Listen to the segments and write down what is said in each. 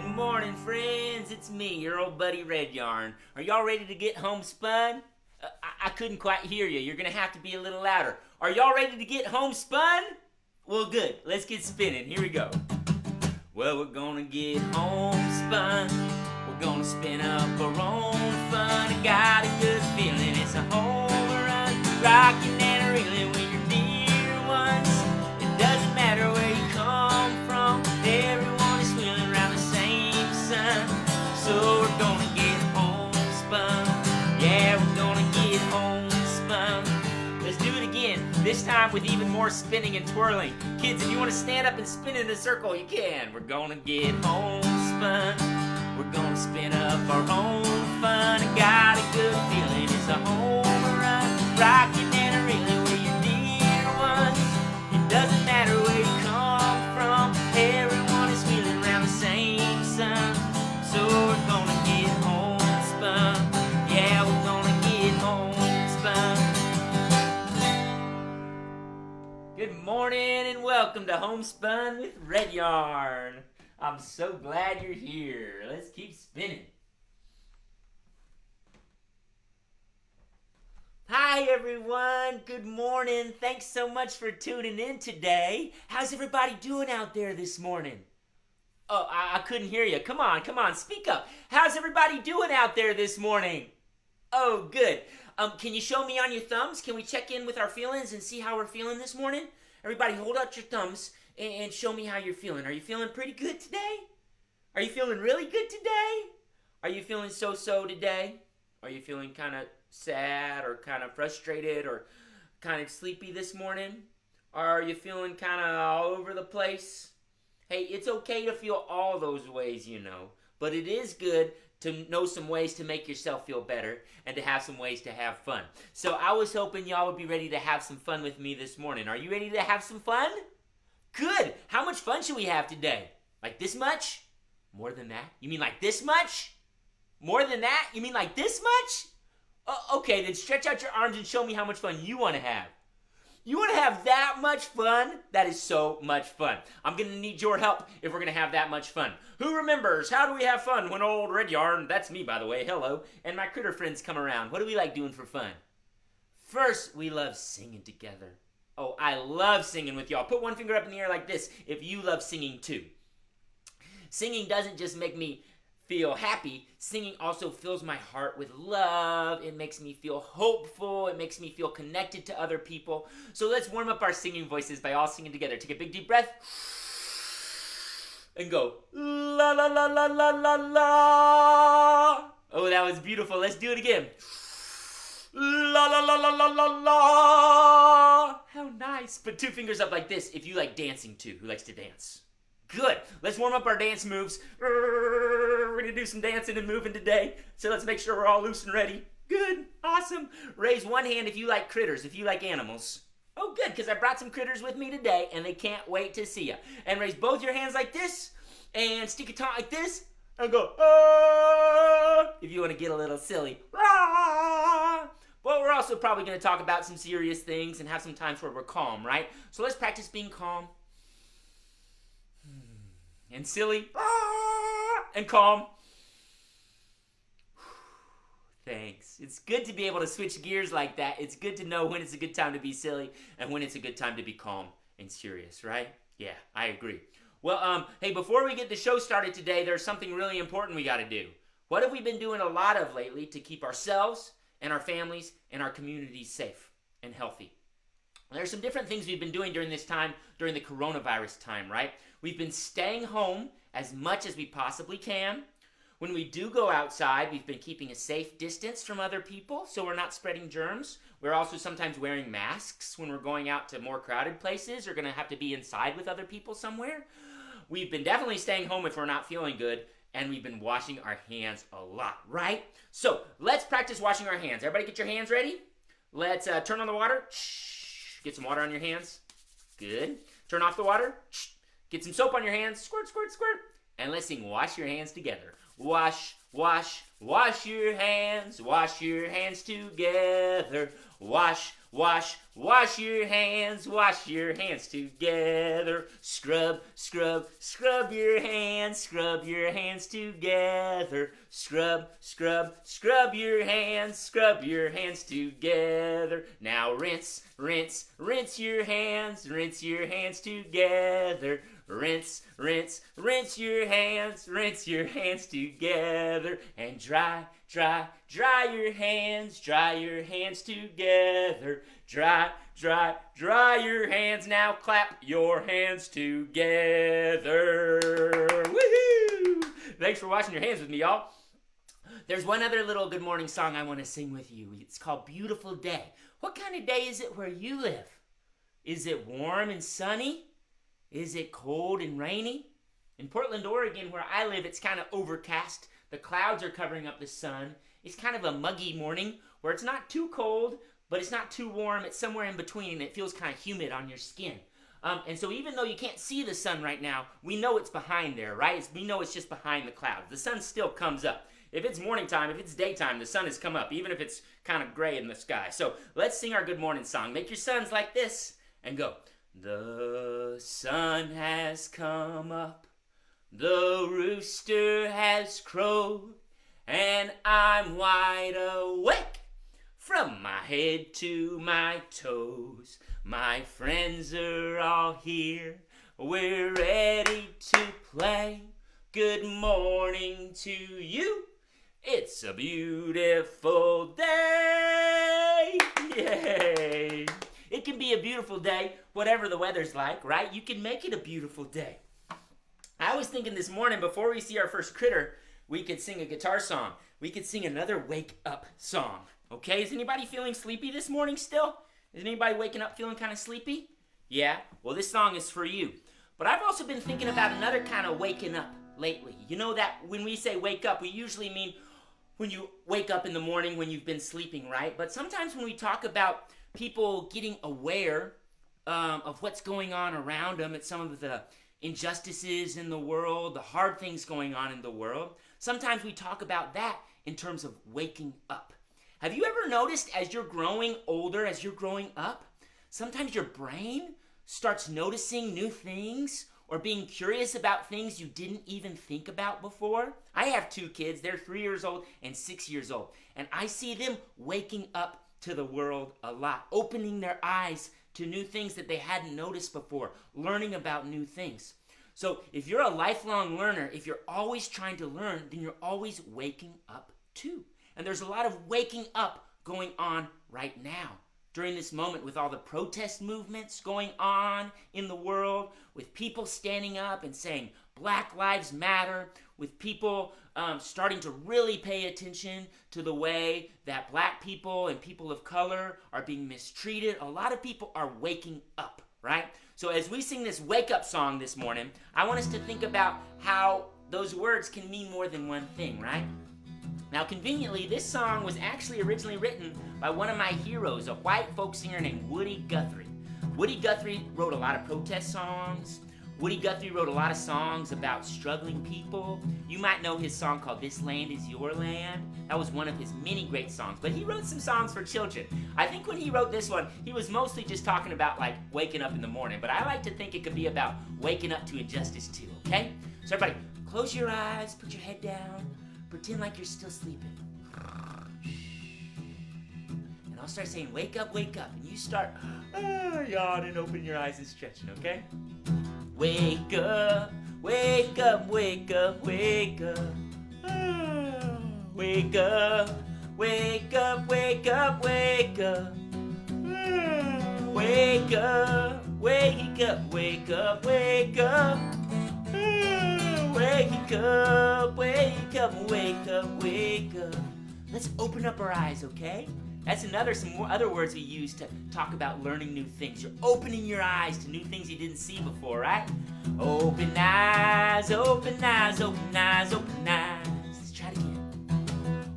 Good morning, friends. It's me, your old buddy Redyarn. Are y'all ready to get homespun? I couldn't quite hear you. You're going to have to be a little louder. Are y'all ready to get homespun? Well, good. Let's get spinning. Here we go. Well, we're going to get homespun. We're going to spin up our own fun. I got a good feeling it's a home run. Rocking and reeling with your dear ones. It doesn't matter where you come from. Everyone is feeling around the same sun. So we're going to get homespun. Yeah, we're going to get homespun. Let's do it again. This time with even more spinning and twirling. Kids, if you want to stand up and spin in a circle, you can. We're going to get homespun. We're going to spin up our own fun. I got a good feeling it's a home run. Rocking and reeling with your dear ones. It doesn't matter where you come from. Everyone is feeling around the same sun. So we're going to get homespun. Yeah, we're going to get homespun. Good morning and welcome to Homespun with Redyarn. I'm so glad you're here. Let's keep spinning. Hi everyone, good morning. Thanks so much for tuning in today. How's everybody doing out there this morning? Oh, I couldn't hear you. Come on, speak up. How's everybody doing out there this morning? Oh, good. Can you show me on your thumbs? Can we check in with our feelings and see how we're feeling this morning? Everybody hold out your thumbs and show me how you're feeling. Are you feeling pretty good today? Are you feeling really good today? Are you feeling so-so today? Are you feeling kind of sad or kind of frustrated or kind of sleepy this morning? Are you feeling kind of all over the place? Hey, it's okay to feel all those ways, you know, but it is good to know some ways to make yourself feel better and to have some ways to have fun. So I was hoping y'all would be ready to have some fun with me this morning. Are you ready to have some fun? Good. How much fun should we have today? Like this much? More than that? You mean like this much? More than that? You mean like this much? Okay, then stretch out your arms and show me how much fun you want to have. You want to have that much fun? That is so much fun. I'm going to need your help if we're going to have that much fun. Who remembers? How do we have fun when old Redyarn, that's me by the way, hello, and my critter friends come around? What do we like doing for fun? First, we love singing together. Oh, I love singing with y'all. Put one finger up in the air like this if you love singing too. Singing doesn't just make me feel happy. Singing also fills my heart with love. It makes me feel hopeful. It makes me feel connected to other people. So let's warm up our singing voices by all singing together. Take a big deep breath and go la la la la la la la. Oh, that was beautiful. Let's do it again. La la la la la la la. How nice. Put two fingers up like this if you like dancing too. Who likes to dance? Good. Let's warm up our dance moves. We're going to do some dancing and moving today. So let's make sure we're all loose and ready. Good. Awesome. Raise one hand if you like critters, if you like animals. Oh, good, because I brought some critters with me today, and they can't wait to see you. And raise both your hands like this, and stick your tongue like this, and go, ah, if you want to get a little silly. Ah. But we're also probably going to talk about some serious things and have some times where we're calm, right? So let's practice being calm. And silly, and calm. Thanks. It's good to be able to switch gears like that. It's good to know when it's a good time to be silly and when it's a good time to be calm and serious, right? Yeah, I agree. Well, hey, before we get the show started today, there's something really important we got to do. What have we been doing a lot of lately to keep ourselves and our families and our communities safe and healthy? There's some different things we've been doing during this time, during the coronavirus time, right? We've been staying home as much as we possibly can. When we do go outside, we've been keeping a safe distance from other people so we're not spreading germs. We're also sometimes wearing masks when we're going out to more crowded places or going to have to be inside with other people somewhere. We've been definitely staying home if we're not feeling good, and we've been washing our hands a lot, right? So let's practice washing our hands. Everybody get your hands ready? Let's turn on the water. Get some water on your hands. Good. Turn off the water. Get some soap on your hands. Squirt, squirt, squirt. And let's sing Wash Your Hands Together. Wash, wash, wash your hands. Wash your hands together. Wash, wash, Wash your hands together. Scrub, scrub, scrub your hands together. Scrub, scrub, scrub your hands together. Now rinse, rinse, rinse your hands together. Rinse, rinse, rinse your hands together. And dry, dry, dry your hands together. Dry, dry, dry your hands. Now clap your hands together. Woohoo! Thanks for washing your hands with me, y'all. There's one other little good morning song I want to sing with you. It's called Beautiful Day. What kind of day is it where you live? Is it warm and sunny? Is it cold and rainy? In Portland, Oregon, where I live, it's kind of overcast. The clouds are covering up the sun. It's kind of a muggy morning where it's not too cold, but it's not too warm. It's somewhere in between, and it feels kind of humid on your skin. And so even though you can't see the sun right now, we know it's behind there, right? We know it's just behind the clouds. The sun still comes up. If it's morning time, if it's daytime, the sun has come up, even if it's kind of gray in the sky. So let's sing our good morning song. Make your sons like this and go. The sun has come up, the rooster has crowed, and I'm wide awake from my head to my toes. My friends are all here, we're ready to play. Good morning to you, it's a beautiful day. Yay! It can be a beautiful day, whatever the weather's like, right? You can make it a beautiful day. I was thinking this morning, before we see our first critter, we could sing a guitar song. We could sing another wake up song. Okay, is anybody feeling sleepy this morning still? Is anybody waking up feeling kind of sleepy? Yeah? Well, this song is for you. But I've also been thinking about another kind of waking up lately. You know that when we say wake up, we usually mean when you wake up in the morning when you've been sleeping, right? But sometimes when we talk about people getting aware of what's going on around them, at some of the injustices in the world, the hard things going on in the world, sometimes we talk about that in terms of waking up. Have you ever noticed as you're growing older, as you're growing up, sometimes your brain starts noticing new things or being curious about things you didn't even think about before? I have 2 kids. They're 3 years old and 6 years old. And I see them waking up to the world a lot, opening their eyes to new things that they hadn't noticed before, learning about new things. So if you're a lifelong learner, if you're always trying to learn, then you're always waking up too. And there's a lot of waking up going on right now. During this moment, with all the protest movements going on in the world, with people standing up and saying Black Lives Matter, with people starting to really pay attention to the way that black people and people of color are being mistreated, a lot of people are waking up, right? So as we sing this wake up song this morning, I want us to think about how those words can mean more than one thing, right? Now, conveniently, this song was actually originally written by one of my heroes, a white folk singer named Woody Guthrie. Woody Guthrie wrote a lot of protest songs. Woody Guthrie wrote a lot of songs about struggling people. You might know his song called This Land Is Your Land. That was one of his many great songs. But he wrote some songs for children. I think when he wrote this one, he was mostly just talking about like waking up in the morning. But I like to think it could be about waking up to injustice too, okay? So everybody, close your eyes, put your head down. Pretend like you're still sleeping. And I'll start saying, wake up, and you start yawn and open your eyes and stretching, okay? Wake up, wake up, wake up, wake up. Wake up, wake up, wake up, wake up. Wake up, wake up, wake up, wake up. Wake up, wake up, wake up, wake up. Let's open up our eyes, okay? That's some more other words we use to talk about learning new things. You're opening your eyes to new things you didn't see before, right? Open eyes, open eyes, open eyes, open eyes. Let's try it again.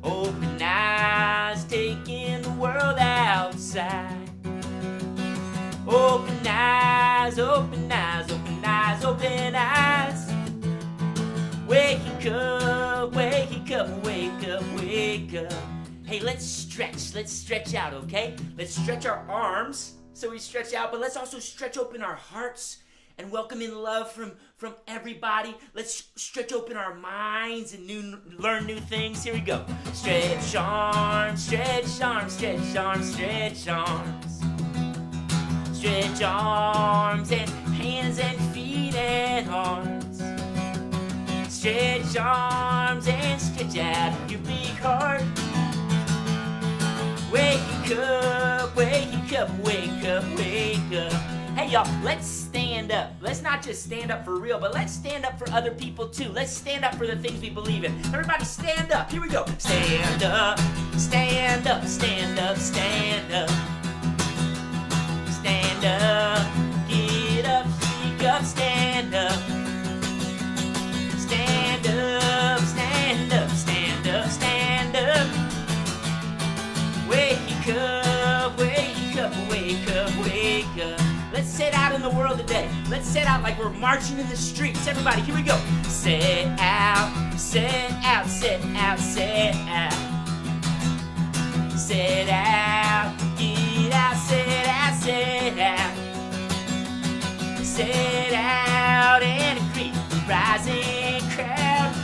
Open eyes, take in the world outside. Open eyes, open eyes, open eyes, open eyes. Wake up, wake up, wake up, wake up. Hey, let's stretch out, okay? Let's stretch our arms So we stretch out, but let's also stretch open our hearts and welcome in love from everybody. Let's stretch open our minds and learn new things. Here we go. Stretch arms, stretch arms, stretch arms, stretch arms. Stretch arms and hands and feet and arms. Stretch arms and stretch out your big heart. Wake up, wake up, wake up, wake up. Hey y'all, let's stand up. Let's not just stand up for real, but let's stand up for other people too. Let's stand up for the things we believe in. Everybody stand up. Here we go. Stand up, stand up, stand up, stand up. Stand up, get up, speak up, stand up. Stand up, stand up, stand up, stand up. Wake up, wake up, wake up, wake up. Let's set out in the world today. Let's set out like we're marching in the streets. Everybody, here we go. Set out, set out, set out, set out. Set out, get out, set out, set out. Set out and greet the rising crowd.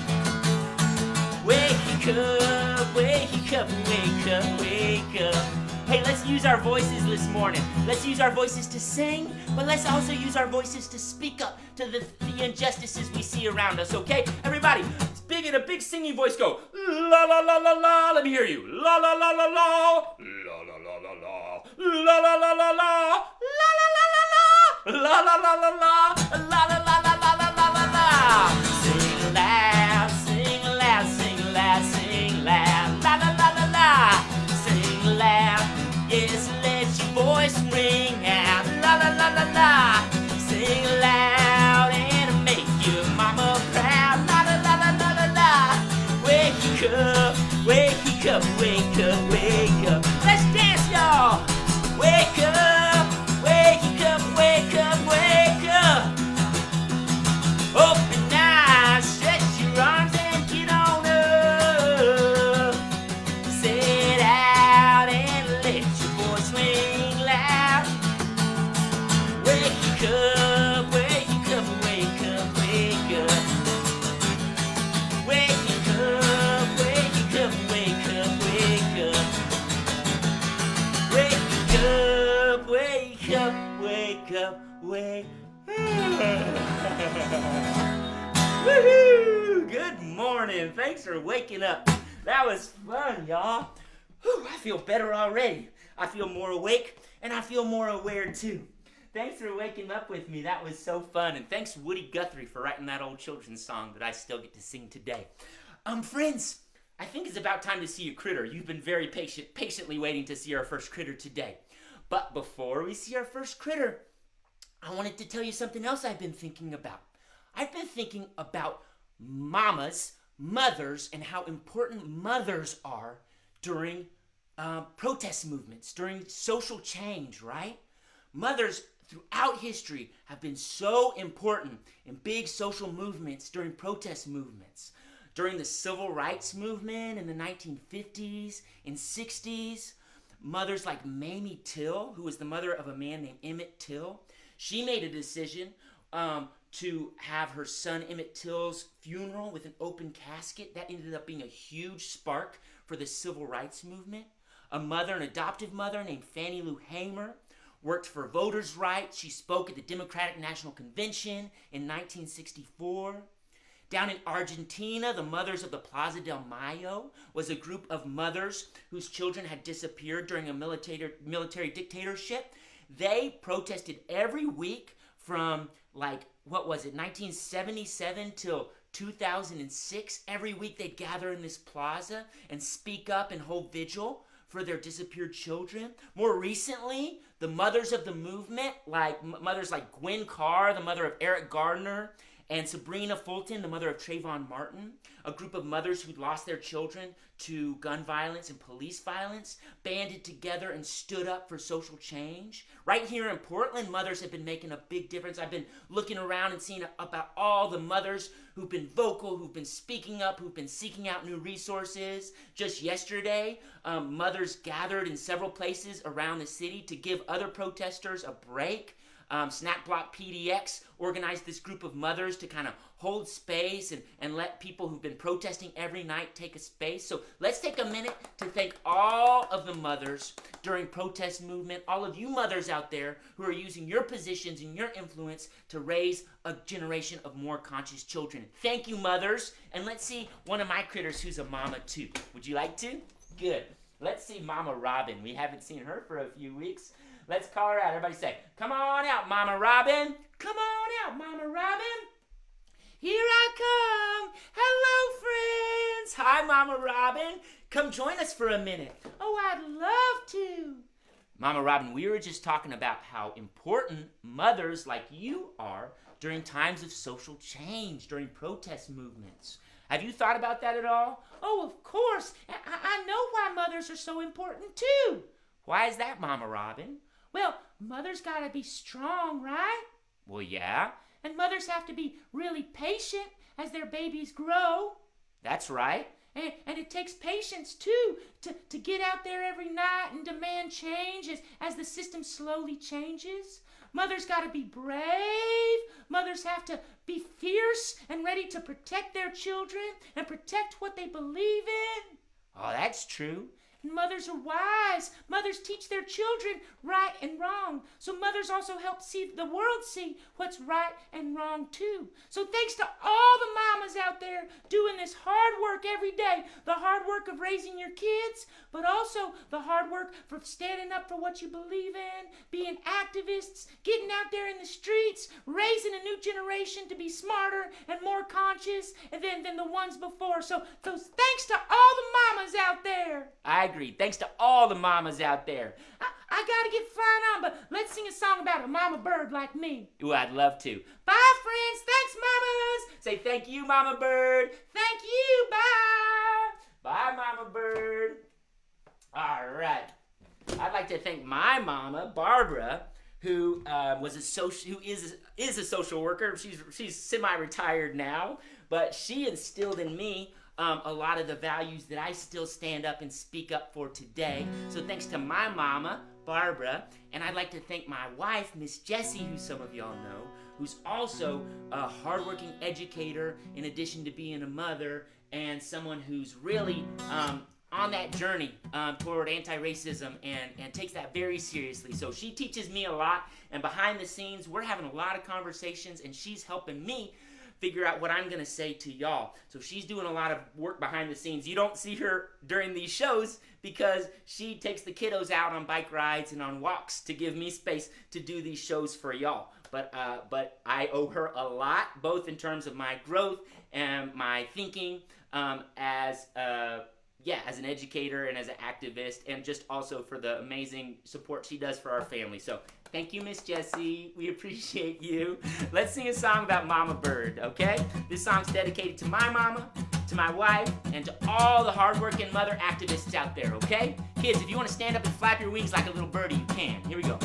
Wake up, wake up, wake up, wake up. Hey, let's use our voices this morning. Let's use our voices to sing, but let's also use our voices to speak up to the injustices we see around us, okay? Everybody, in a big singing voice, go, la la la la la. Let me hear you. La la la la la. La la la la la. La la la la la. La la la la la. La la la la la. La la la la la la la la. Sing loud, sing loud, sing loud, sing loud. La la la la la. Sing loud. Yes, let your voice ring out. La la la la la. Sing loud and make your mama proud. La la la la la la la. Wake up, wake up, wake up, wake up. Let's dance, y'all. Wake up, wake up, wake up, wake up. Open eyes, stretch your arms and get on up. Sit out and let your voice ring loud. Wake up, wake up, wake up, wake up. Wake up, wake up, wake up, wake up. Wake up, wake up, wake up, wake up. Woohoo! Good morning. Thanks for waking up. That was fun, y'all. Whew, I feel better already. I feel more awake, and I feel more aware, too. Thanks for waking up with me. That was so fun. And thanks, Woody Guthrie, for writing that old children's song that I still get to sing today. Friends, I think it's about time to see a critter. You've been very patiently waiting to see our first critter today. But before we see our first critter, I wanted to tell you something else I've been thinking about. I've been thinking about mamas, mothers, and how important mothers are during protest movements, during social change, right? Mothers throughout history have been so important in big social movements, during protest movements. During the civil rights movement in the 1950s and 60s, mothers like Mamie Till, who was the mother of a man named Emmett Till, she made a decision to have her son Emmett Till's funeral with an open casket. That ended up being a huge spark for the civil rights movement. A mother, an adoptive mother named Fannie Lou Hamer, worked for voters' rights. She spoke at the Democratic National Convention in 1964. Down in Argentina, the Mothers of the Plaza del Mayo was a group of mothers whose children had disappeared during a military dictatorship. They protested every week from 1977 till 2006. Every week they'd gather in this plaza and speak up and hold vigil for their disappeared children. More recently, the mothers of the movement, like mothers like Gwen Carr, the mother of Eric Gardner, and Sabrina Fulton, the mother of Trayvon Martin, a group of mothers who'd lost their children to gun violence and police violence, banded together and stood up for social change. Right here in Portland, mothers have been making a big difference. I've been looking around and seeing about all the mothers who've been vocal, who've been speaking up, who've been seeking out new resources. Just yesterday, mothers gathered in several places around the city to give other protesters a break. Snack Block PDX organized this group of mothers to kind of hold space and let people who've been protesting every night take a space. So let's take a minute to thank all of the mothers during protest movement, all of you mothers out there who are using your positions and your influence to raise a generation of more conscious children. Thank you, mothers. And let's see one of my critters who's a mama too. Would you like to? Good. Let's see Mama Robin. We haven't seen her for a few weeks. Let's call her out. Everybody say, come on out, Mama Robin. Come on out, Mama Robin. Here I come. Hello, friends. Hi, Mama Robin. Come join us for a minute. Oh, I'd love to. Mama Robin, we were just talking about how important mothers like you are during times of social change, during protest movements. Have you thought about that at all? Oh, of course. I know why mothers are so important, too. Why is that, Mama Robin? Well, mothers gotta be strong, right? Well, yeah. And mothers have to be really patient as their babies grow. That's right. And it takes patience, too, to get out there every night and demand change as the system slowly changes. Mothers gotta be brave. Mothers have to be fierce and ready to protect their children and protect what they believe in. Oh, that's true. Mothers are wise. Mothers teach their children right and wrong. So mothers also help the world see what's right and wrong too. So thanks to all the mamas out there doing this hard work every day, the hard work of raising your kids, but also the hard work for standing up for what you believe in, being activists, getting out there in the streets, raising a new generation to be smarter and more conscious than the ones before. So thanks to all the mamas out there. I agree. Thanks to all the mamas out there. I gotta get flying on, but let's sing a song about a mama bird like me. Ooh, I'd love to. Bye, friends. Thanks, mamas. Say thank you, Mama Bird. Thank you. Bye. Bye, Mama Bird. All right. I'd like to thank my mama, Barbara, who is a social worker. She's semi-retired now, but she instilled in me a lot of the values that I still stand up and speak up for today. So thanks to my mama, Barbara, and I'd like to thank my wife, Miss Jessie, who some of y'all know, who's also a hardworking educator in addition to being a mother and someone who's really on that journey toward anti-racism and takes that very seriously. So she teaches me a lot, and behind the scenes, we're having a lot of conversations, and she's helping me figure out what I'm going to say to y'all. So she's doing a lot of work behind the scenes. You don't see her during these shows because she takes the kiddos out on bike rides and on walks to give me space to do these shows for y'all. But I owe her a lot, both in terms of my growth and my thinking as an educator and as an activist, and just also for the amazing support she does for our family. So thank you, Miss Jessie. We appreciate you. Let's sing a song about Mama Bird, okay? This song's dedicated to my mama, to my wife, and to all the hardworking mother activists out there, okay? Kids, if you want to stand up and flap your wings like a little birdie, you can. Here we go.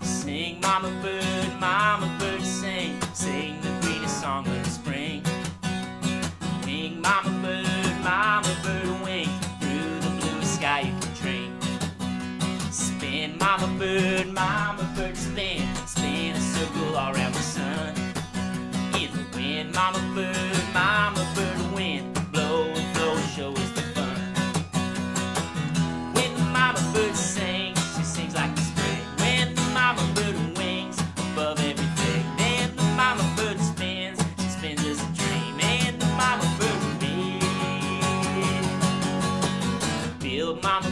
Sing, Mama Bird, sing. Sing the greenest song of the spring. Wing, Mama Bird, wing. Through the blue sky you can dream. Spin, Mama Bird, spin. Spin a circle all around the sun. In the wind, Mama Bird, wind. Blow and flow, show us the fun. When the Mama Bird sings, she sings like the spring. When the Mama Bird wings above everything, then the Mama Bird spins, she spins as a dream. And the Mama Bird wings. Build, Mama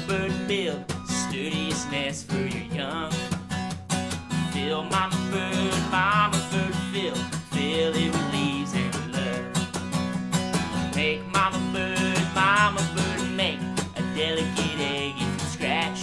Bird, build the sturdiest nest for your young. Fill, Mama Bird, fill it with leaves and with love. Make, Mama Bird, make a delicate egg you can scratch.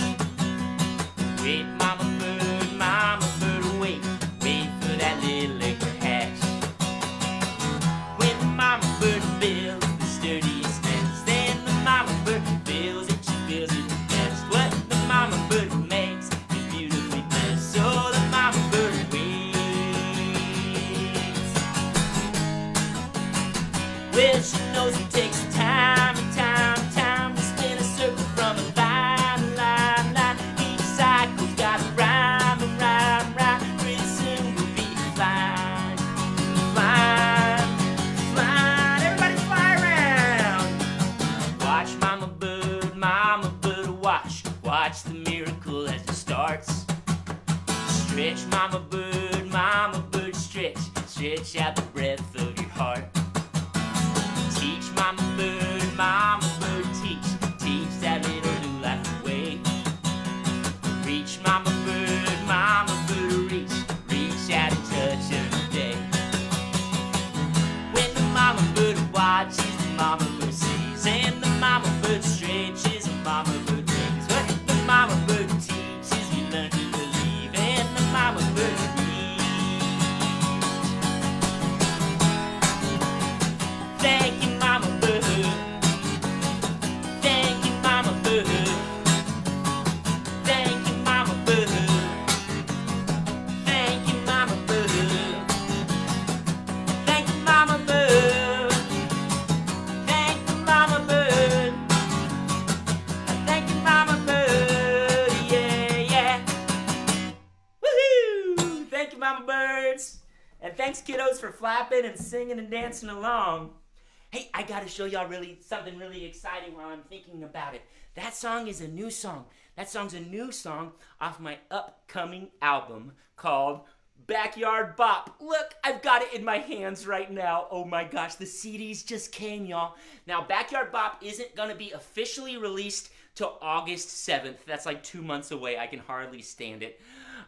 from a line, line, line. Each cycle's got a rhyme, and rhyme, rhyme. Pretty soon we'll be flying, flying, flying. Everybody fly around. Watch mama bird, watch. Watch the miracle as it starts. Stretch, mama bird, stretch. Stretch out the breadth of your heart. Teach, mama bird, teach. Teach that little new life away. Reach, mama bird, reach. Reach out and touch every day. When the mama bird watches, the mama bird sees. And the mama bird stretches, the mama bird rings. When the mama bird teaches, we learn to believe. And the mama bird reads. Thank you, mama bird. Thank you, mama bird. Thank you, mama bird. Thank you, mama bird. Thank you, mama bird. Thank you, mama bird. Thank you, mama bird. Yeah, yeah. Woohoo! Thank you, mama birds. And thanks, kiddos, for flapping and singing and dancing along. Hey, I gotta show y'all something really exciting while I'm thinking about it. That song is a new song. That song's a new song off my upcoming album called Backyard Bop. Look, I've got it in my hands right now. Oh my gosh, the CDs just came, y'all. Now, Backyard Bop isn't gonna be officially released till August 7th. That's like 2 months away. I can hardly stand it.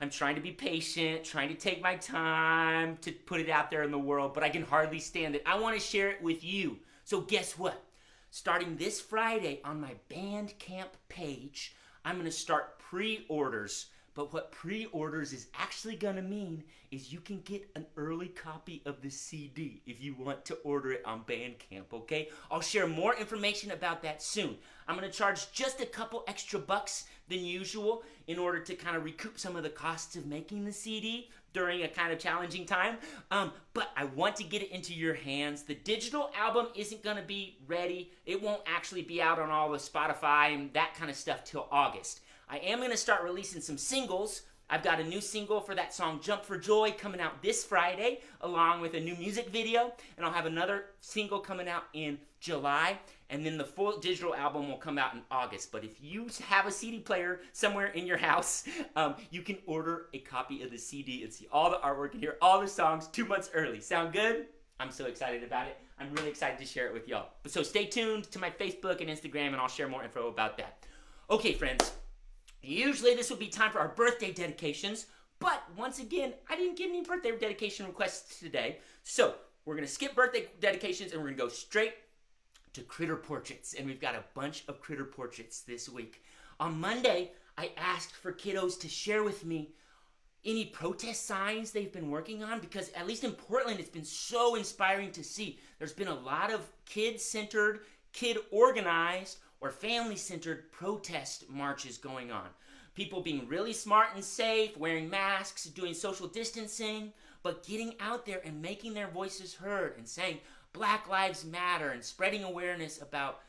I'm trying to be patient, trying to take my time to put it out there in the world, but I can hardly stand it. I want to share it with you. So guess what? Starting this Friday on my Bandcamp page, I'm going to start pre-orders. But what pre-orders is actually going to mean is you can get an early copy of the CD if you want to order it on Bandcamp, okay? I'll share more information about that soon. I'm going to charge just a couple extra bucks than usual in order to kind of recoup some of the costs of making the CD during a kind of challenging time. But I want to get it into your hands. The digital album isn't going to be ready. It won't actually be out on all the Spotify and that kind of stuff till August. I am going to start releasing some singles. I've got a new single for that song Jump for Joy coming out this Friday, along with a new music video. And I'll have another single coming out in July. And then the full digital album will come out in August. But if you have a CD player somewhere in your house, you can order a copy of the CD and see all the artwork and hear all the songs 2 months early. Sound good? I'm so excited about it. I'm really excited to share it with y'all. So stay tuned to my Facebook and Instagram, and I'll share more info about that. Okay, friends. Usually this would be time for our birthday dedications, but once again, I didn't get any birthday dedication requests today. So we're going to skip birthday dedications and we're going to go straight to critter portraits. And we've got a bunch of critter portraits this week. On Monday, I asked for kiddos to share with me any protest signs they've been working on, because at least in Portland, it's been so inspiring to see. There's been a lot of kid-centered, kid-organized, or family-centered protest marches going on. People being really smart and safe, wearing masks, doing social distancing, but getting out there and making their voices heard and saying Black Lives Matter and spreading awareness about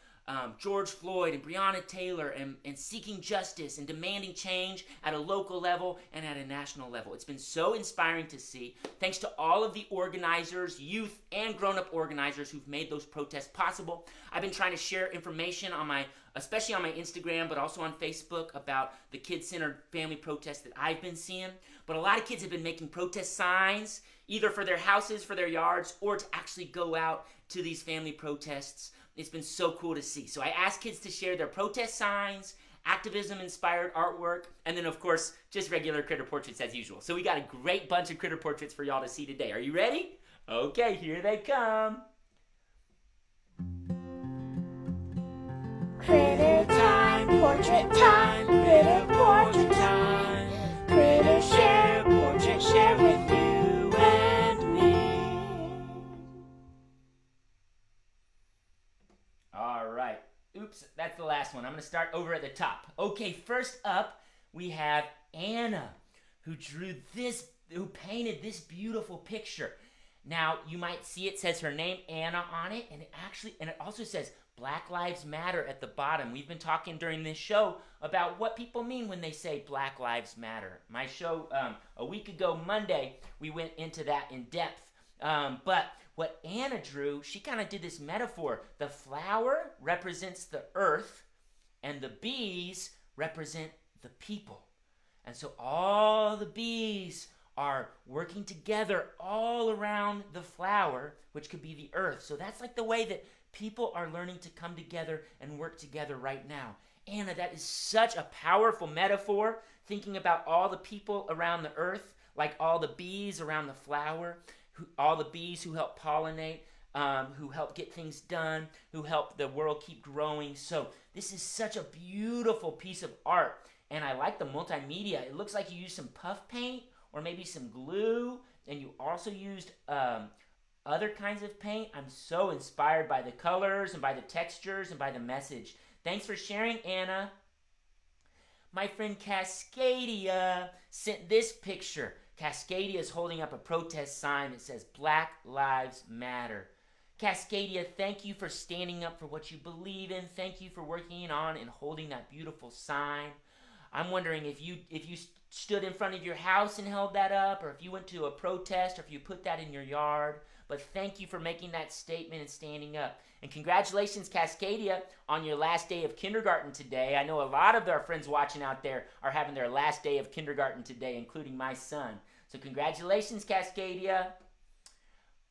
George Floyd and Breonna Taylor and seeking justice and demanding change at a local level and at a national level. It's been so inspiring to see. Thanks to all of the organizers, youth and grown-up organizers who've made those protests possible. I've been trying to share information on especially on my Instagram, but also on Facebook about the kid-centered family protests that I've been seeing. But a lot of kids have been making protest signs, either for their houses, for their yards, or to actually go out to these family protests. It's been so cool to see. So I asked kids to share their protest signs, activism-inspired artwork, and then, of course, just regular critter portraits as usual. So we got a great bunch of critter portraits for y'all to see today. Are you ready? Okay, here they come. Critter time, portrait time, critter portrait time. Critter share, portrait share with you and me. All right. Oops, that's the last one. I'm going to start over at the top. Okay, first up, we have Anna, who painted this beautiful picture. Now, you might see it says her name, Anna, on it, and it also says Black Lives Matter at the bottom. We've been talking during this show about what people mean when they say Black Lives Matter. My show a week ago, Monday, we went into that in depth. But what Anna drew, she kind of did this metaphor. The flower represents the earth, and the bees represent the people. And so all the bees are working together all around the flower, which could be the earth. So that's like the way that people are learning to come together and work together right now. Anna, that is such a powerful metaphor, thinking about all the people around the earth, like all the bees around the flower, all the bees who help pollinate, who help get things done, who help the world keep growing. So this is such a beautiful piece of art, and I like the multimedia. It looks like you used some puff paint or maybe some glue, and you also used other kinds of paint. I'm so inspired by the colors and by the textures and by the message. Thanks for sharing, Anna. My friend Cascadia sent this picture. Cascadia is holding up a protest sign that says Black Lives Matter. Cascadia, thank you for standing up for what you believe in. Thank you for working on and holding that beautiful sign. I'm wondering if you stood in front of your house and held that up, or if you went to a protest, or if you put that in your yard. But thank you for making that statement and standing up. And congratulations, Cascadia, on your last day of kindergarten today. I know a lot of our friends watching out there are having their last day of kindergarten today, including my son. So congratulations, Cascadia.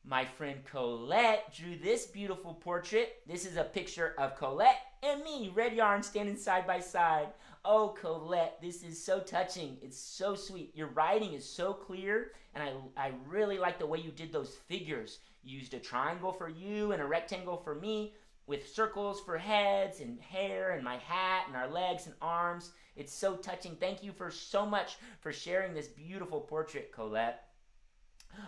My friend Colette drew this beautiful portrait. This is a picture of Colette and me, Red Yarn, standing side by side. Oh, Colette, this is so touching. It's so sweet. Your writing is so clear, and I really like the way you did those figures. You used a triangle for you and a rectangle for me, with circles for heads and hair and my hat and our legs and arms. It's so touching. Thank you so much for sharing this beautiful portrait, Colette.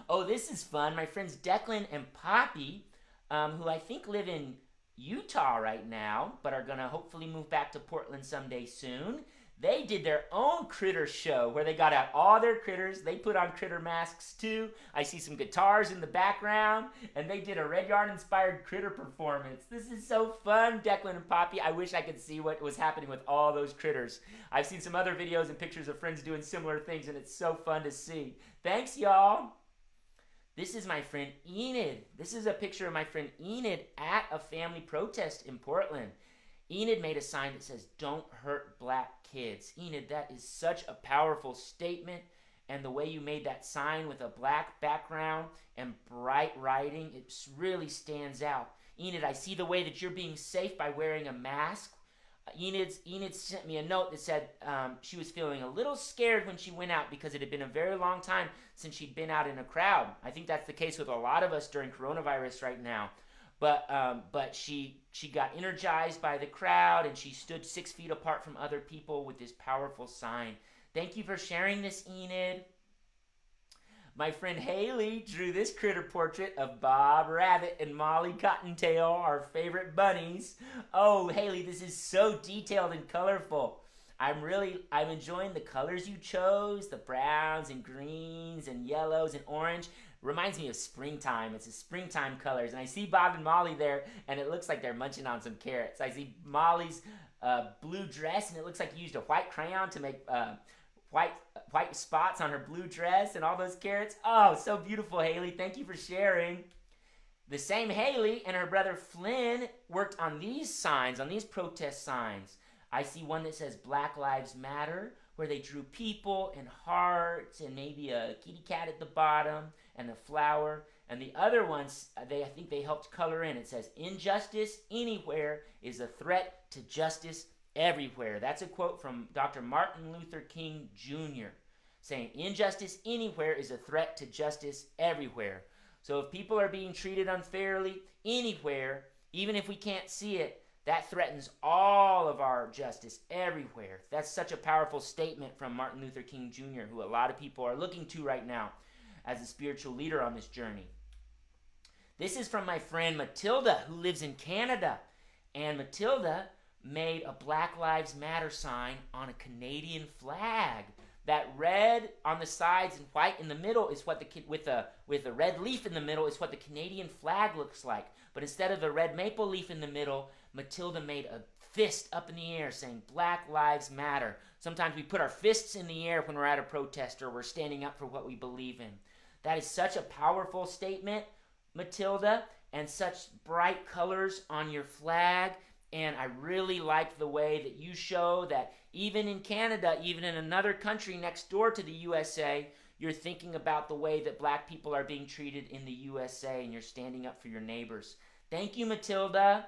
Oh, this is fun. My friends Declan and Poppy, who I think live in Utah right now, but are going to hopefully move back to Portland someday soon. They did their own critter show where they got out all their critters. They put on critter masks too. I see some guitars in the background, and they did a Red Yarn inspired critter performance. This is so fun, Declan and Poppy. I wish I could see what was happening with all those critters. I've seen some other videos and pictures of friends doing similar things, and it's so fun to see. Thanks, y'all. This is my friend Enid. This is a picture of my friend Enid at a family protest in Portland. Enid made a sign that says, "Don't hurt black kids." Enid, that is such a powerful statement. And the way you made that sign with a black background and bright writing, it really stands out. Enid, I see the way that you're being safe by wearing a mask. Enid sent me a note that said she was feeling a little scared when she went out because it had been a very long time since she'd been out in a crowd. I think that's the case with a lot of us during coronavirus right now. But she got energized by the crowd, and she stood 6 feet apart from other people with this powerful sign. Thank you for sharing this, Enid. My friend Haley drew this critter portrait of Bob Rabbit and Molly Cottontail, our favorite bunnies. Oh, Haley, this is so detailed and colorful. I'm enjoying the colors you chose, the browns and greens and yellows and orange. Reminds me of springtime. It's a springtime colors. And I see Bob and Molly there, and it looks like they're munching on some carrots. I see Molly's blue dress, and it looks like you used a white crayon to make white spots on her blue dress and all those carrots. Oh, so beautiful, Haley. Thank you for sharing. The same Haley and her brother Flynn worked on these signs, on these protest signs. I see one that says Black Lives Matter, where they drew people and hearts and maybe a kitty cat at the bottom and a flower. And the other ones, I think they helped color in. It says, "Injustice anywhere is a threat to justice everywhere." That's a quote from Dr. Martin Luther King Jr. saying, "Injustice anywhere is a threat to justice everywhere." So if people are being treated unfairly anywhere, even if we can't see it, that threatens all of our justice everywhere. That's such a powerful statement from Martin Luther King Jr., who a lot of people are looking to right now as a spiritual leader on this journey. This is from my friend Matilda, who lives in Canada. And Matilda made a Black Lives Matter sign on a Canadian flag. That red on the sides and white in the middle is what with a red leaf in the middle is what the Canadian flag looks like. But instead of the red maple leaf in the middle, Matilda made a fist up in the air saying, Black Lives Matter. Sometimes we put our fists in the air when we're at a protest or we're standing up for what we believe in. That is such a powerful statement, Matilda, and such bright colors on your flag. And I really like the way that you show that even in Canada, even in another country next door to the USA, you're thinking about the way that black people are being treated in the USA and you're standing up for your neighbors. Thank you, Matilda.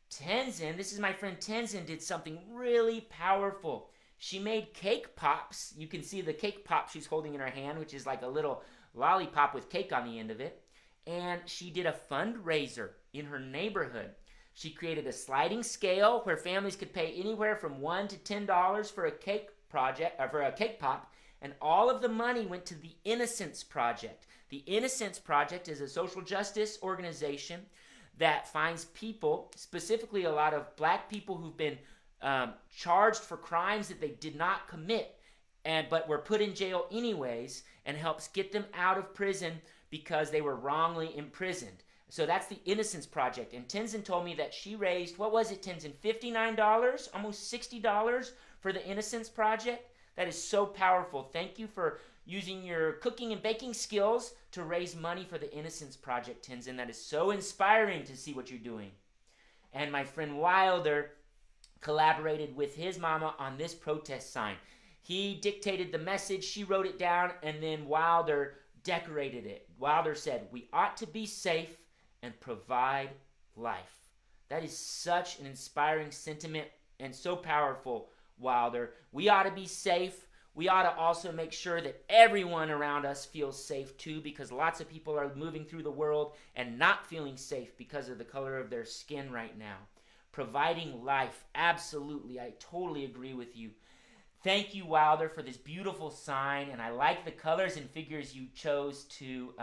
Tenzin, this is my friend Tenzin, did something really powerful. She made cake pops. You can see the cake pop she's holding in her hand, which is like a little lollipop with cake on the end of it. And she did a fundraiser in her neighborhood. She created a sliding scale where families could pay anywhere from $1 to $10 for a cake project or for a cake pop, and all of the money went to the Innocence Project. The Innocence Project is a social justice organization that finds people, specifically a lot of black people who've been charged for crimes that they did not commit, but were put in jail anyways, and helps get them out of prison because they were wrongly imprisoned. So that's the Innocence Project. And Tenzin told me that she raised, what was it, Tenzin? $59, almost $60 for the Innocence Project. That is so powerful. Thank you for using your cooking and baking skills to raise money for the Innocence Project, Tenzin. That is so inspiring to see what you're doing. And my friend Wilder collaborated with his mama on this protest sign. He dictated the message, she wrote it down, and then Wilder decorated it. Wilder said, "We ought to be safe and provide life." That is such an inspiring sentiment and so powerful, Wilder. We ought to be safe. We ought to also make sure that everyone around us feels safe too, because lots of people are moving through the world and not feeling safe because of the color of their skin right now. Providing life, absolutely. I totally agree with you. Thank you, Wilder, for this beautiful sign, and I like the colors and figures you chose to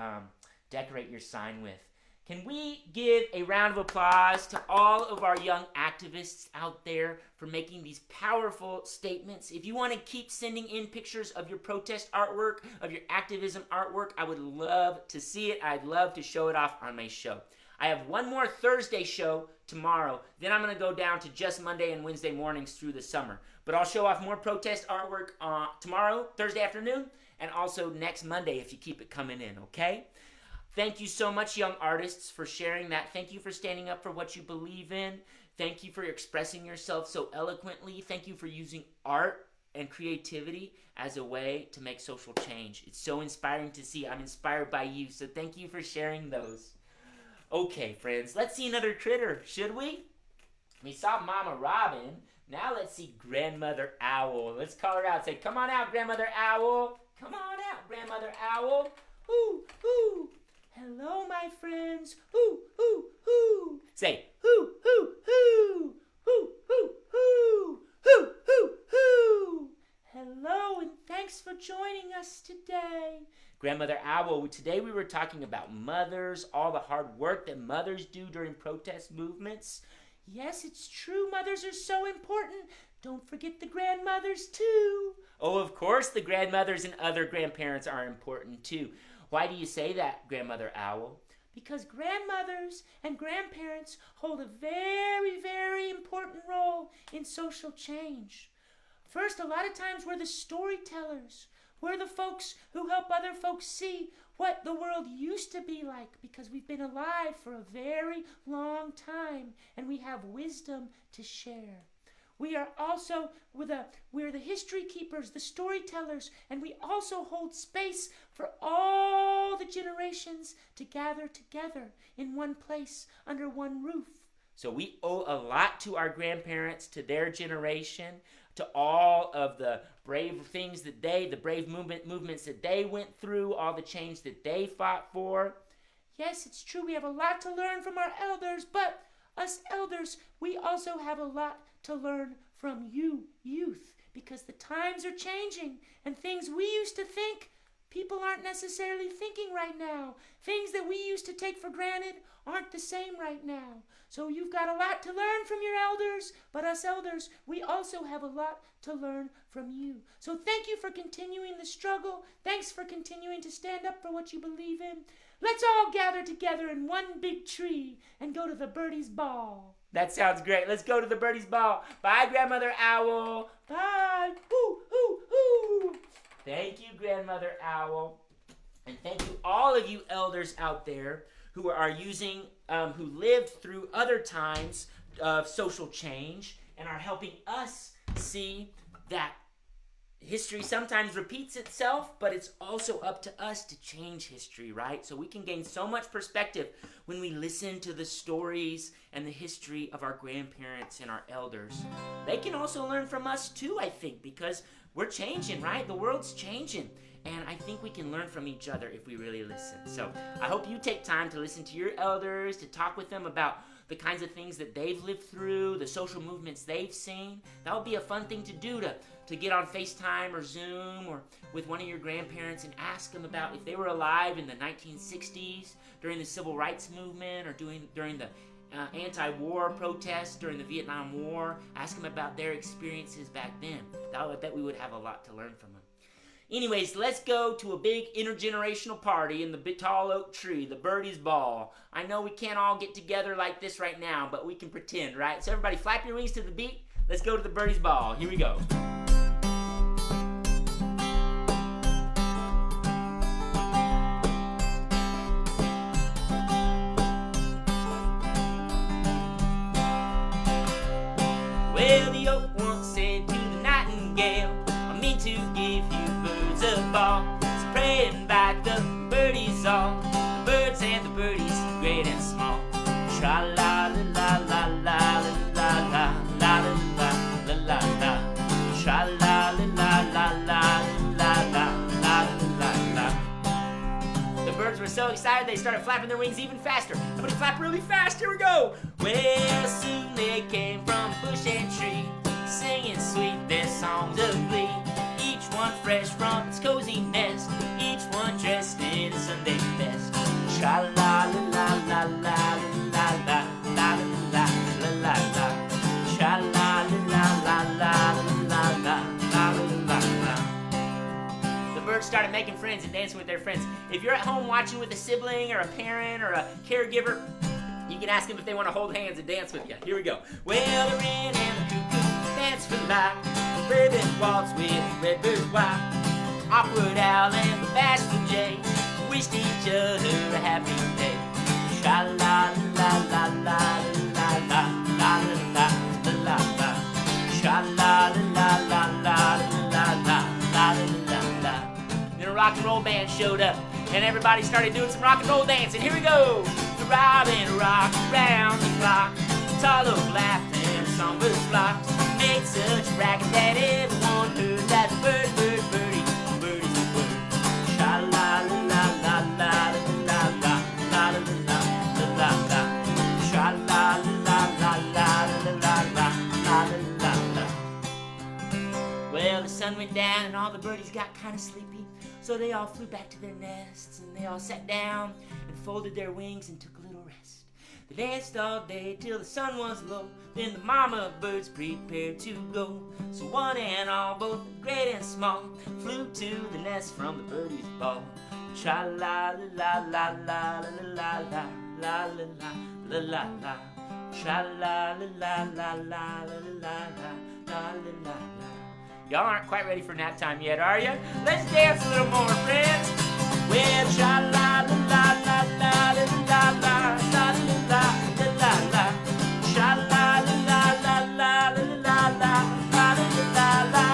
decorate your sign with. Can we give a round of applause to all of our young activists out there for making these powerful statements? If you want to keep sending in pictures of your protest artwork, of your activism artwork, I would love to see it. I'd love to show it off on my show. I have one more Thursday show tomorrow. Then I'm going to go down to just Monday and Wednesday mornings through the summer. But I'll show off more protest artwork tomorrow, Thursday afternoon, and also next Monday if you keep it coming in, okay? Thank you so much, young artists, for sharing that. Thank you for standing up for what you believe in. Thank you for expressing yourself so eloquently. Thank you for using art and creativity as a way to make social change. It's so inspiring to see. I'm inspired by you, so thank you for sharing those. Okay, friends, let's see another critter, should we? We saw Mama Robin. Now let's see Grandmother Owl. Let's call her out. Say, come on out, Grandmother Owl. Come on out, Grandmother Owl. Hoo, hoo. Hello, my friends. Hoo, hoo, hoo. Say, hoo, hoo, hoo. Hoo, hoo, hoo. Hoo, hoo, hoo. Hello, and thanks for joining us today. Grandmother Owl, today we were talking about mothers, all the hard work that mothers do during protest movements. Yes, it's true. Mothers are so important. Don't forget the grandmothers, too. Oh, of course, the grandmothers and other grandparents are important, too. Why do you say that, Grandmother Owl? Because grandmothers and grandparents hold a very, very important role in social change. First, a lot of times we're the storytellers. We're the folks who help other folks see what the world used to be like, because we've been alive for a very long time and we have wisdom to share. We are also, we're the history keepers, the storytellers, and we also hold space for all the generations to gather together in one place under one roof. So we owe a lot to our grandparents, to their generation, to all of the brave things that the brave movements that they went through, all the change that they fought for. Yes, it's true, we have a lot to learn from our elders, but us elders, we also have a lot to learn from you, youth, because the times are changing and things we used to think, people aren't necessarily thinking right now. Things that we used to take for granted aren't the same right now. So you've got a lot to learn from your elders, but us elders, we also have a lot to learn from you. So thank you for continuing the struggle. Thanks for continuing to stand up for what you believe in. Let's all gather together in one big tree and go to the Birdies Ball. That sounds great. Let's go to the Birdies Ball. Bye, Grandmother Owl. Bye. Woo, woo, woo. Thank you, Grandmother Owl. And thank you, all of you elders out there who are using, who lived through other times of social change and are helping us see that history sometimes repeats itself, but it's also up to us to change history, right? So we can gain so much perspective when we listen to the stories and the history of our grandparents and our elders. They can also learn from us too, I think, because we're changing, right? The world's changing. And I think we can learn from each other if we really listen. So I hope you take time to listen to your elders, to talk with them about the kinds of things that they've lived through, the social movements they've seen. That would be a fun thing to do, to get on FaceTime or Zoom or with one of your grandparents and ask them about if they were alive in the 1960s during the Civil Rights Movement or during the anti-war protests during the Vietnam War. Ask them about their experiences back then. I bet we would have a lot to learn from them. Anyways, let's go to a big intergenerational party in the big tall oak tree, the Birdies Ball. I know we can't all get together like this right now, but we can pretend, right? So everybody flap your wings to the beat. Let's go to the Birdies Ball. Here we go. Well, the oak once said to the nightingale, I mean to give you birds a ball. So praying back the birdies all, the birds and the birdies, great and small. Tra-la-la-la-la-la-la-la-la-la-la-la-la. Tra-la-la-la-la-la-la-la-la-la. The birds were so excited they started flapping their wings even faster. I'm gonna flap really fast, here we go! Well, soon they came from bush and tree, singing sweet their songs of glee. Each one fresh from its cozy nest, each one dressed in a Sunday best. Tra-la-la-la-la-la-la-la-la-la-la-la. Tra-la-la-la-la-la-la-la-la-la. The birds started making friends and dancing with their friends. If you're at home watching with a sibling or a parent or a caregiver, you can ask them if they want to hold hands and dance with you. Here we go. Well, the wren and the cuckoo dance for life. The raven waltz with the redbird's wife. Awkward owl and the bashful jay wished each other a happy day. Sha-la-la-la-la-la-la-la-la-la-la-la. Sha-la-la-la-la-la-la-la-la-la-la. Then a rock and roll band showed up, and everybody started doing some rock and roll dancing. Here we go. The robin rocked around the clock. Tall oak laughed and songbirds flocked. Made such racket that everyone heard that the birdies were word. Sha-la-la-la-la-la-la-la-la-la-la-la. Sha-la-la-la-la-la-la-la-la-la-la. Well, the sun went down and all the birdies got kind of sleepy. So they all flew back to their nests and they all sat down and folded their wings and took a little rest. They danced all day till the sun was low. Then the mama birds prepared to go. So one and all, both great and small, flew to the nest from the Birdies Ball. Tra-la-la-la-la-la-la-la-la-la-la-la. Tra-la-la-la-la-la-la-la-la-la-la. Y'all aren't quite ready for nap time yet, are you? Let's dance a little more, friends. Well, tra-la-la-la-la-la-la-la-la-la-la-la. Tra-la-la-la-la-la-la-la-la-la-la.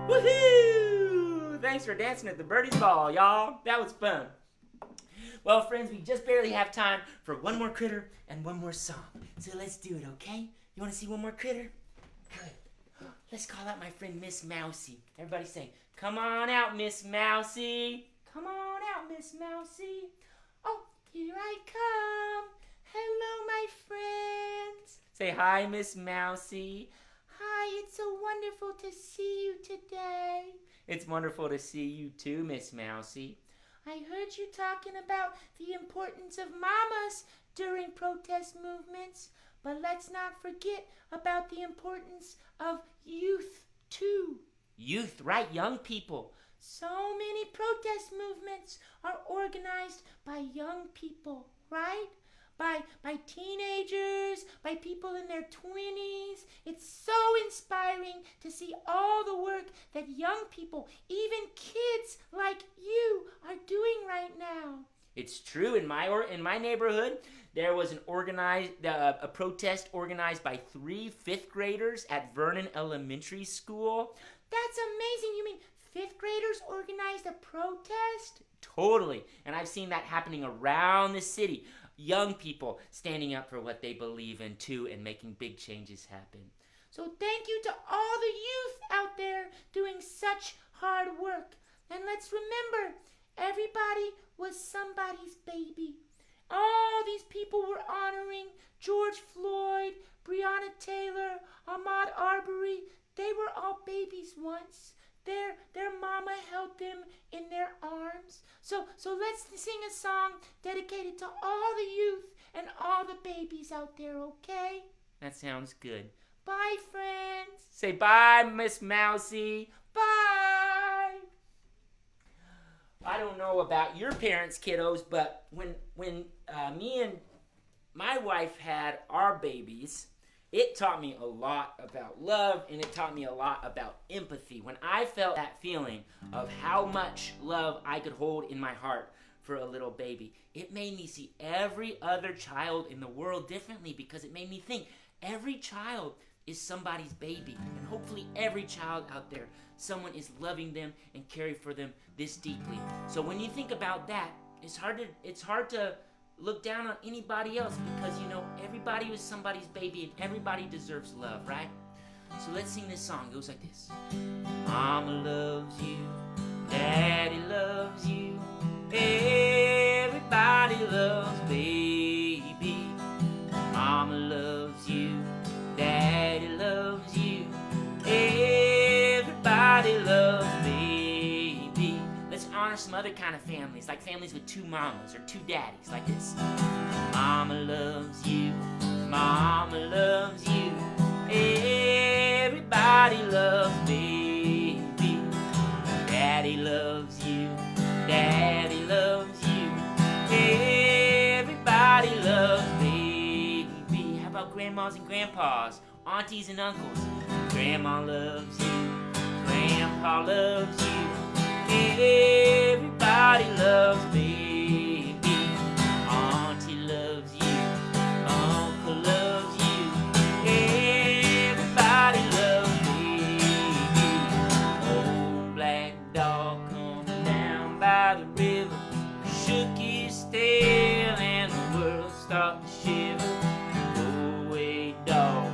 Woohoo! Thanks for dancing at the Birdies Ball, y'all. That was fun. Well, friends, we just barely have time for one more critter and one more song. So let's do it, okay? You want to see one more critter? Good. Let's call out my friend Miss Mousie. Everybody say, come on out, Miss Mousie. Come on out, Miss Mousie. Oh, here I come. Hello, my friends. Say hi, Miss Mousie. Hi, it's so wonderful to see you today. It's wonderful to see you too, Miss Mousie. I heard you talking about the importance of mamas during protest movements, but let's not forget about the importance of youth too. Youth, right? Young people. So many protest movements are organized by young people, right? by teenagers, by people in their 20s. It's so inspiring to see all the work that young people, even kids like you, are doing right now. It's true. In my neighborhood, there was a protest organized by 3 fifth graders at Vernon Elementary School. That's amazing. You mean 5th graders organized a protest? Totally. And I've seen that happening around the city. Young people standing up for what they believe in too and making big changes happen. So thank you to all the youth out there doing such hard work. And let's remember, everybody was somebody's baby. All these people were honoring George Floyd, Breonna Taylor, Ahmaud Arbery. They were all babies once. Their mama held them in their arms. So let's sing a song dedicated to all the youth and all the babies out there, okay? That sounds good. Bye, friends. Say bye, Miss Mousie. Bye. I don't know about your parents, kiddos, but when me and my wife had our babies, it taught me a lot about love, and it taught me a lot about empathy. When I felt that feeling of how much love I could hold in my heart for a little baby, it made me see every other child in the world differently, because it made me think every child is somebody's baby, and hopefully every child out there, someone is loving them and caring for them this deeply. So when you think about that, it's hard to look down on anybody else, because everybody is somebody's baby and everybody deserves love, right? So let's sing this song. It goes like this. Mama loves you, Daddy loves you, everybody loves baby. Mama loves you, Daddy loves you, everybody loves baby. Let's honor some other kind of families, like families with 2 mamas or 2 daddies, like this. Mama loves you, Mama loves you, everybody loves baby. Daddy loves you, Daddy loves you, everybody loves baby. How about grandmas and grandpas, aunties and uncles? Grandma loves you, Grandpa loves you, everybody loves baby. Auntie loves you, Uncle loves you, everybody loves baby. Old black dog come down by the river, shook his tail and the world stopped to shiver. Go away, dog,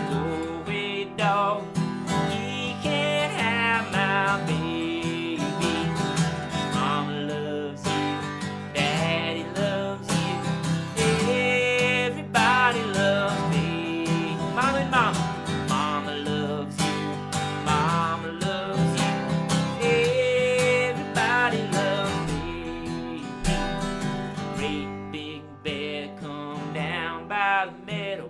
go away, dog, he can't have my baby. Mama loves you, Daddy loves you, everybody loves baby. Mama and Mama. Mama loves you, Mama loves you, everybody loves baby. Great big bear come down by the meadow.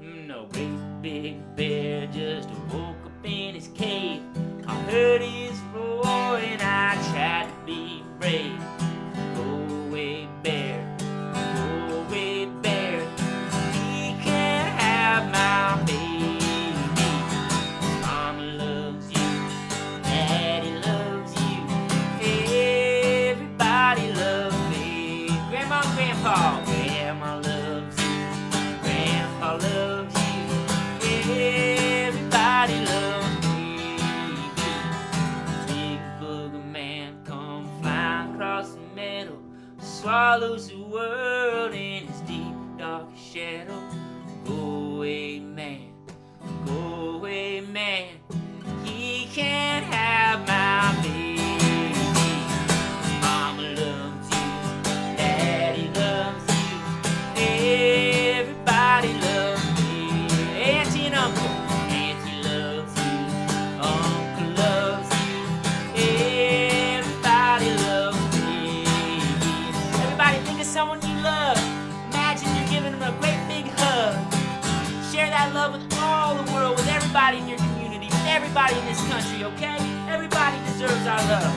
No, great big bear just woke up in his cave. I heard his roar and I tried to be brave. Go away, bear, go away, bear, he can't have my baby. Mama loves you, Daddy loves you, everybody loves me. Grandma and Grandpa. Grandma loves you, Grandpa loves you, everybody loves me. Big booger man come flying across the meadow, swallows the world in his deep dark shadow. Go away, man, go away, man, he can't have my baby. Mama loves you, Daddy loves you, everybody loves me. Auntie and Uncle. Auntie loves you, Uncle loves you, everybody loves me. Everybody think of someone you love. Imagine you're giving them a great big hug. Share that love with all the world, with everybody in your community, with everybody in this country, okay? Everybody deserves our love.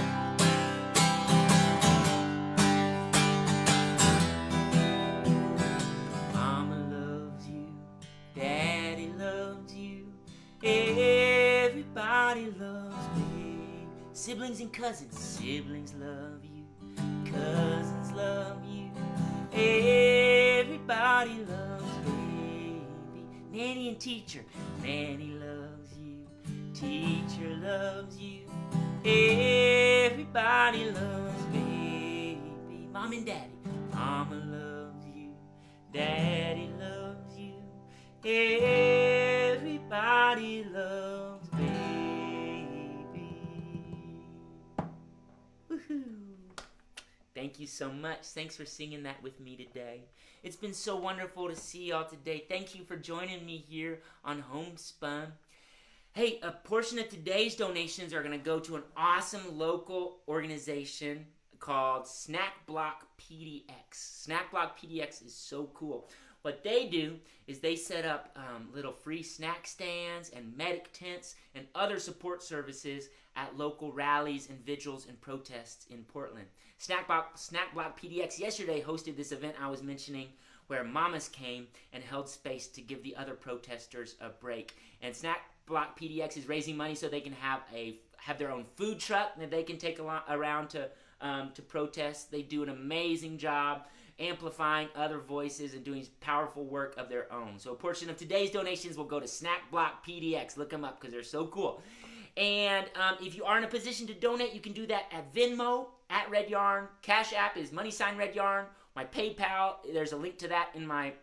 Everybody loves me. Siblings and cousins, siblings love you. Cousins love you. Everybody loves baby. Nanny and teacher, Nanny loves you. Teacher loves you. Everybody loves baby. Mom and daddy, Mama loves you. Daddy loves you. Everybody loves baby. Woohoo! Thank you so much. Thanks for singing that with me today. It's been so wonderful to see y'all today. Thank you for joining me here on Homespun. Hey, a portion of today's donations are going to go to an awesome local organization called Snack Block PDX. Snack Block PDX is so cool. What they do is they set up little free snack stands and medic tents and other support services at local rallies and vigils and protests in Portland. Snack Block PDX yesterday hosted this event I was mentioning where mamas came and held space to give the other protesters a break. And Snack Block PDX is raising money so they can have their own food truck that they can take around to protest. They do an amazing job amplifying other voices and doing powerful work of their own. So a portion of today's donations will go to Snack Block PDX. Look them up because they're so cool. And if you are in a position to donate, you can do that at Venmo, at redyarn. Cash App is #redyarn. My PayPal, there's a link to that in my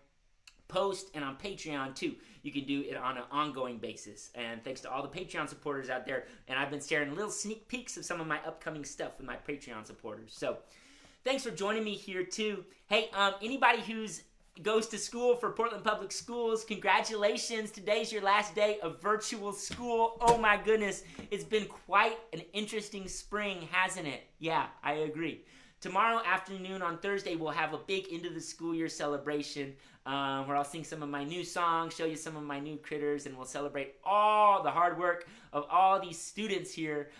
post, and on Patreon too. You can do it on an ongoing basis. And thanks to all the Patreon supporters out there. And I've been sharing little sneak peeks of some of my upcoming stuff with my Patreon supporters. So thanks for joining me here too. Hey, anybody who's goes to school for Portland Public Schools, congratulations. Today's your last day of virtual school. Oh my goodness, it's been quite an interesting spring, hasn't it? Yeah, I agree. Tomorrow afternoon on Thursday, we'll have a big end of the school year celebration where I'll sing some of my new songs, show you some of my new critters, and we'll celebrate all the hard work of all these students here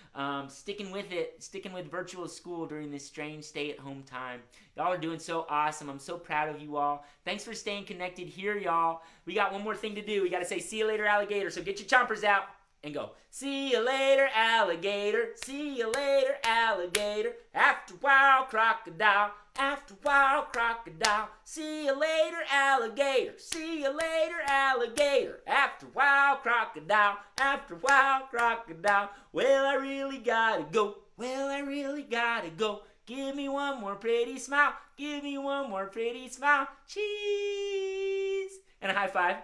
sticking with virtual school during this strange stay-at-home time. Y'all are doing so awesome. I'm so proud of you all. Thanks for staying connected here, y'all. We got one more thing to do. We got to say, see you later, alligator. So get your chompers out and go, see you later, alligator. See you later, alligator. After a while, crocodile. After a while, crocodile. See you later, alligator. See you later, alligator. After a while, crocodile. After a while, crocodile. Well, I really gotta go. Well, I really gotta go. Give me one more pretty smile. Give me one more pretty smile. Cheese. And a high five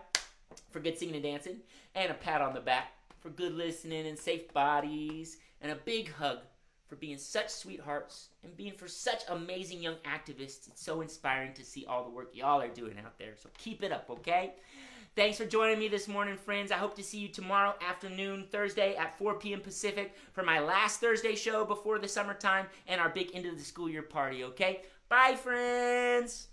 for good singing and dancing. And a pat on the back for good listening and safe bodies. And a big hug for being such sweethearts and being for such amazing young activists. It's so inspiring to see all the work y'all are doing out there. So keep it up, okay? Thanks for joining me this morning, friends. I hope to see you tomorrow afternoon, Thursday at 4 p.m. Pacific for my last Thursday show before the summertime and our big end of the school year party, okay? Bye, friends.